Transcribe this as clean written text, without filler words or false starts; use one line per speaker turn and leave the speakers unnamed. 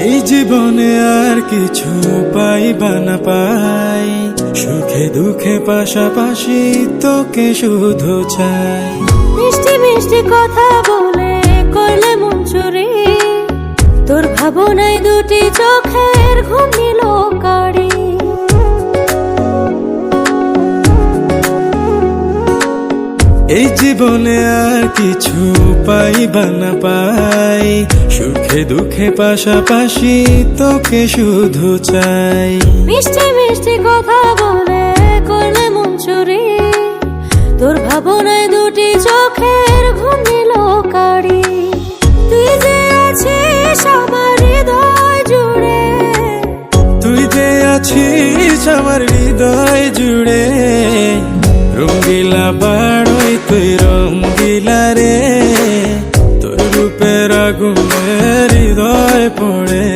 এই জীবনে আর কিছু পাইবা না পাই, সুখে দুঃখে পাশাপাশি তোকে শুধু চাই।
মিষ্টি মিষ্টি কথা বলে করলে মন চুরি, তোর ভাবনায় দুটি চোখের ঘুম নিল কাড়ি।
এই জীবনে আর কিছু পাইবা না পাই, সুখে দুঃখে পাশাপাশি তোকে শুধু চাই।
মিষ্টি মিষ্টি কথা বলে করলে মন চুরি, তোর ভাবনায় দুটি চোখের ঘুম নিল কাড়ি। তুই যে আছিস আমার হৃদয় জুড়ে,
তুই যে আছিস আমার হৃদয় জুড়ে, রঙ্গিলা বাড়ই তুই রঙ্গিলা রে, তোর রূপের আগুনে হৃদয় পড়ে।